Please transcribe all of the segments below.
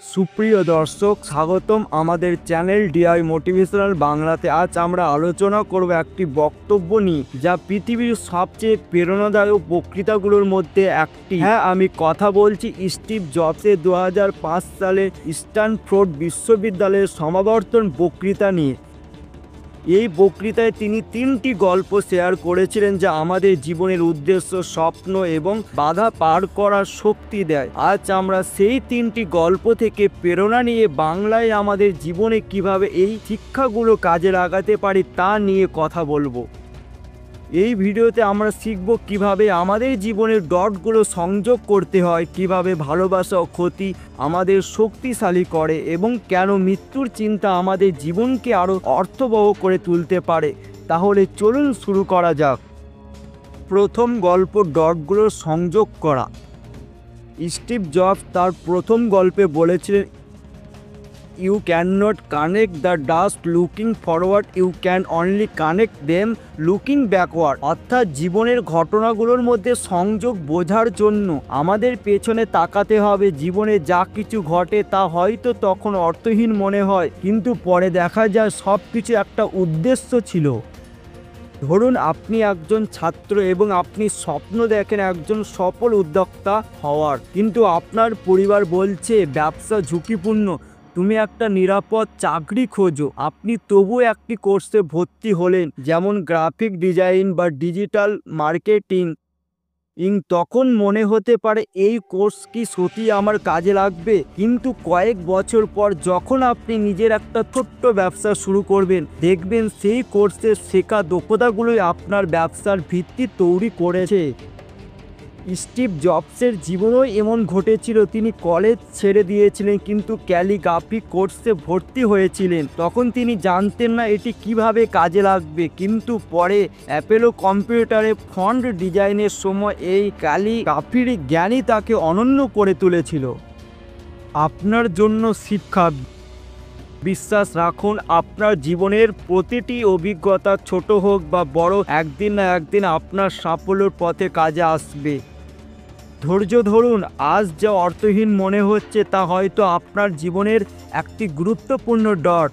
সুপ্রিয় দর্শক, স্বাগতম আমাদের চ্যানেল ডিআই মোটিভেশনাল বাংলাতে। আজ আমরা আলোচনা করব একটি বক্তব্য নিয়ে যা পৃথিবীর সবচেয়ে প্রেরণাদায়ক বক্তৃতাগুলোর মধ্যে একটি। হ্যাঁ, আমি কথা বলছি স্টিভ জবসের 2005 সালে স্ট্যানফোর্ড বিশ্ববিদ্যালয়ের সমাবর্তন বক্তৃতা নিয়ে। এই বক্তৃতায় তিনি 3টি গল্প শেয়ার করেছিলেন যা আমাদের জীবনের উদ্দেশ্য, স্বপ্ন এবং বাধা পার করার শক্তি দেয়। আজ আমরা সেই 3টি গল্প থেকে প্রেরণা নিয়ে বাংলায় আমাদের জীবনে কিভাবে এই শিক্ষাগুলো কাজে লাগাতে পারি তা নিয়ে কথা বলবো। এই ভিডিওতে আমরা শিখব কিভাবে আমাদের জীবনের ডটগুলো সংযোগ করতে হয়, কিভাবে ভালোবাসা ও ক্ষতি আমাদের শক্তিশালী করে এবং কেন মৃত্যুর চিন্তা আমাদের জীবনকে আরও অর্থবহ করে তুলতে পারে। তাহলে চলুন শুরু করা যাক। প্রথম গল্প, ডটগুলো সংযোগ করা। স্টিভ জবস তার প্রথম গল্পে বলেছিলেন, you can not connect the dust looking forward, you can only connect them looking backward. অর্থাৎ জীবনের ঘটনাগুলোর মধ্যে সংযোগ বোঝার জন্য আমাদের পেছনে তাকাতে হবে। জীবনে যা কিছু ঘটে তা হয়তো তখন অর্থহীন মনে হয়, কিন্তু পরে দেখা যায় সব কিছু একটা উদ্দেশ্য ছিল। ধরুন আপনি একজন ছাত্র এবং আপনি স্বপ্ন দেখেন একজন সফল উদ্যোক্তা হওয়ার, কিন্তু আপনার পরিবার বলছে ব্যবসা ঝুঁকিপূর্ণ, তুমি একটা নিরাপদ চাকরি খোঁজো। আপনি তবুও একটি কোর্সে ভর্তি হলেন, যেমন গ্রাফিক ডিজাইন বা ডিজিটাল মার্কেটিং। তখন মনে হতে পারে এই কোর্স কি সত্যি আমার কাজে লাগবে, কিন্তু কয়েক বছর পর যখন আপনি নিজের একটা ছোট্ট ব্যবসা শুরু করবেন, দেখবেন সেই কোর্সের শেখা দক্ষতাগুলোই আপনার ব্যবসার ভিত্তি তৈরি করেছে। স্টিভ জবসের জীবনেও এমন ঘটেছিল। তিনি কলেজ ছেড়ে দিয়েছিলেন কিন্তু ক্যালিগ্রাফি কোর্সে ভর্তি হয়েছিলেন। তখন তিনি জানতেন না এটি কিভাবে কাজে লাগবে, কিন্তু পরে অ্যাপেলো কম্পিউটারে ফন্ট ডিজাইনের সময় এই ক্যালিগ্রাফির জ্ঞানই তাকে অনন্য করে তুলেছিল। আপনার জন্য শিক্ষা। বিশ্বাস রাখুন, আপনার জীবনের প্রতিটি অভিজ্ঞতা ছোট হোক বা বড়, একদিন না একদিন আপনার সাফল্যের পথে কাজে আসবে। ধৈর্য ধরুন, আজ যা অর্থহীন মনে হচ্ছে তা হয়তো আপনার জীবনের একটি গুরুত্বপূর্ণ ডট।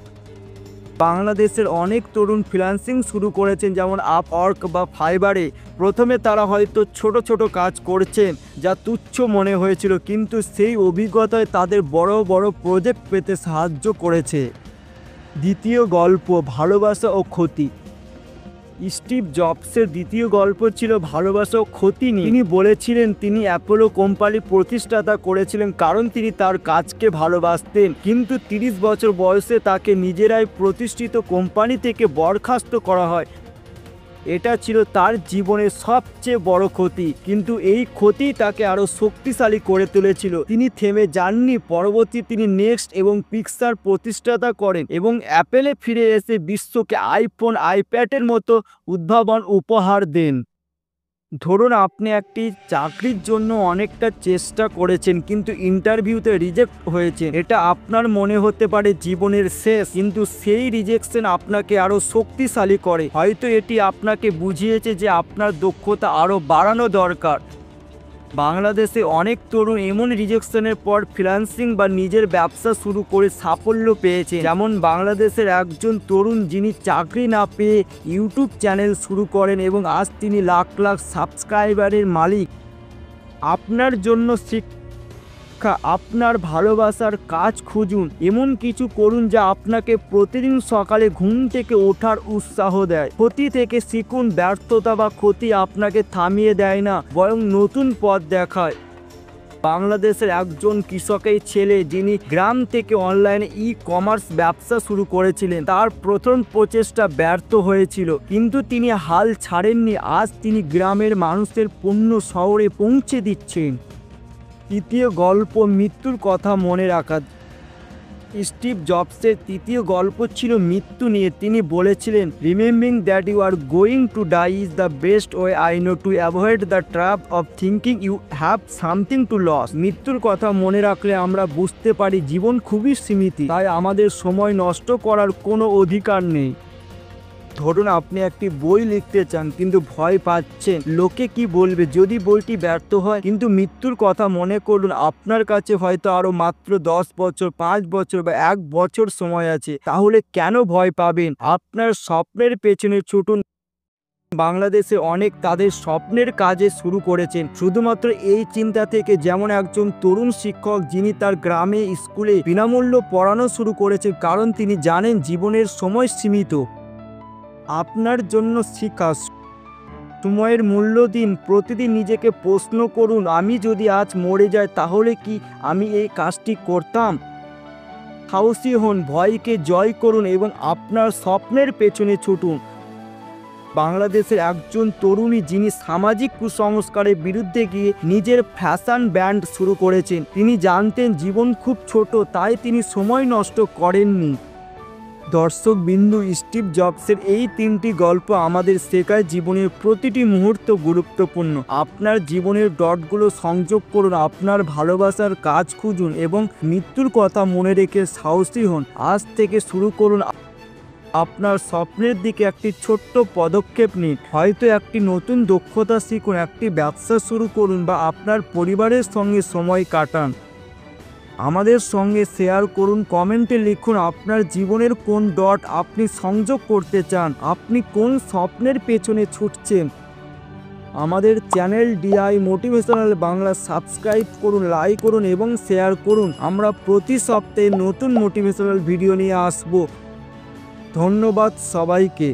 বাংলাদেশের অনেক তরুণ ফ্রিল্যান্সিং শুরু করেছেন, যেমন আপওয়ার্ক বা ফাইবারে। প্রথমে তারা হয়তো ছোট ছোট কাজ করছেন যা তুচ্ছ মনে হয়েছিল, কিন্তু সেই অভিজ্ঞতায় তাদের বড় বড় প্রজেক্ট পেতে সাহায্য করেছে। দ্বিতীয় গল্প, ভালোবাসা ও ক্ষতি। স্টিভ জবসের দ্বিতীয় গল্প ছিল ভালোবাসা ও ক্ষতি নিয়ে। তিনি বলেছিলেন তিনি অ্যাপোলো কোম্পানি প্রতিষ্ঠাতা করেছিলেন কারণ তিনি তার কাজকে ভালোবাসতেন, কিন্তু 30 বছর বয়সে তাকে নিজেরাই প্রতিষ্ঠিত কোম্পানি থেকে বরখাস্ত করা হয়। এটা ছিল তার জীবনের সবচেয়ে বড় ক্ষতি, কিন্তু এই ক্ষতি তাকে আরও শক্তিশালী করে তুলেছিল। তিনি থেমে যাননি। পরবর্তী তিনি নেক্সট এবং পিক্সার প্রতিষ্ঠাতা করেন এবং অ্যাপেলে ফিরে এসে বিশ্বকে আইফোন, আইপ্যাডের মতো উদ্ভাবন উপহার দেন। ধরুন আপনি একটি চাকরির জন্য অনেকটা চেষ্টা করেছেন কিন্তু ইন্টারভিউতে রিজেক্ট হয়েছে। এটা আপনার মনে হতে পারে জীবনের শেষ, কিন্তু সেই রিজেকশন আপনাকে আরও শক্তিশালী করে। হয়তো এটি আপনাকে বুঝিয়েছে যে আপনার দক্ষতা আরও বাড়ানো দরকার। বাংলাদেশে অনেক তরুণ এমন রিজেকশনের পর ফ্রিল্যান্সিং বা নিজের ব্যবসা শুরু করে সাফল্য পেয়েছে। যেমন বাংলাদেশের একজন তরুণ যিনি চাকরি না পেয়ে ইউটিউব চ্যানেল শুরু করেন এবং আজ তিনি লাখ লাখ সাবস্ক্রাইবারের মালিক। আপনার জন্য শিক্ষা। আপনার ভালোবাসার কাজ খুঁজুন, এমন কিছু করুন যা আপনাকে প্রতিদিন সকালে ঘুম থেকে ওঠার উৎসাহ দেয়। ক্ষতি থেকে শিখুন। ব্যর্থতা বা ক্ষতি আপনাকে থামিয়ে দেয় না, বরং নতুন পথ দেখায়। বাংলাদেশের একজন কৃষকের ছেলে যিনি গ্রাম থেকে অনলাইনে কমার্স ব্যবসা শুরু করেছিলেন। তার প্রথম প্রচেষ্টা ব্যর্থ হয়েছিল, কিন্তু তিনি হাল ছাড়েননি। আজ তিনি গ্রামের মানুষের পণ্য শহরে পৌঁছে দিচ্ছেন। তৃতীয় গল্প, মৃত্যুর কথা মনে রাখা। স্টিভ জবসের তৃতীয় গল্প ছিল মৃত্যু নিয়ে। তিনি বলেছিলেন, remembering that you are going to die is the best way I know to avoid the trap of thinking you have something to loss. মৃত্যুর কথা মনে রাখলে আমরা বুঝতে পারি জীবন খুবই সীমিত, তাই আমাদের সময় নষ্ট করার কোনো অধিকার নেই। ধরুন আপনি একটি বই লিখতে চান কিন্তু ভয় পাচ্ছেন লোকে কি বলবে যদি বইটি ব্যর্থ হয়, কিন্তু মৃত্যুর কথা মনে করুন আপনার কাছে হয়তো আরো মাত্র 10 বছর, 5 বছর বা 1 বছর সময় আছে, তাহলে কেন ভয় পাবেন? আপনার স্বপ্নের পেছনে ছুটুন। বাংলাদেশে অনেক তাদের স্বপ্নের কাজে শুরু করেছেন শুধুমাত্র এই চিন্তা থেকে, যেমন একজন তরুণ শিক্ষক যিনি তার গ্রামে স্কুলে বিনামূল্য পড়ানো শুরু করেছেন কারণ তিনি জানেন জীবনের সময় সীমিত। আপনার জন্য শিক্ষা সময়ের মূল্য দিন। প্রতিদিন নিজেকে প্রশ্ন করুন, আমি যদি আজ মরে যাই তাহলে কি আমি এই কাজটি করতাম? সাহসী হন, ভয়কে জয় করুন এবং আপনার স্বপ্নের পেছনে ছুটুন। বাংলাদেশের একজন তরুণী যিনি সামাজিক কুসংস্কারের বিরুদ্ধে গিয়ে নিজের ফ্যাশন ব্র্যান্ড শুরু করেছেন। তিনি জানতেন জীবন খুব ছোট, তাই তিনি সময় নষ্ট করেননি। দর্শক বিন্দু, স্টিভ জবসের এই 3টি গল্প আমাদের শেখায় জীবনের প্রতিটি মুহূর্ত গুরুত্বপূর্ণ। আপনার জীবনের ডটগুলো সংযোগ করুন, আপনার ভালোবাসার কাজ খুঁজুন এবং মৃত্যুর কথা মনে রেখে সাহসী হন। আজ থেকে শুরু করুন আপনার স্বপ্নের দিকে একটি ছোট্ট পদক্ষেপ নিন। হয়তো একটি নতুন দক্ষতা শিখুন, একটি ব্যবসা শুরু করুন বা আপনার পরিবারের সঙ্গে সময় কাটান। আমাদের সঙ্গে শেয়ার করুন, কমেন্টে লিখুন আপনার জীবনের কোন ডট আপনি সংযোগ করতে চান, আপনি কোন স্বপ্নের পেছনে ছুটছেন। আমাদের channel DI motivational Bangla subscribe করুন, লাইক করুন এবং শেয়ার করুন। আমরা প্রতি সপ্তাহে নতুন মোটিভেশনাল ভিডিও নিয়ে আসব। ধন্যবাদ সবাইকে।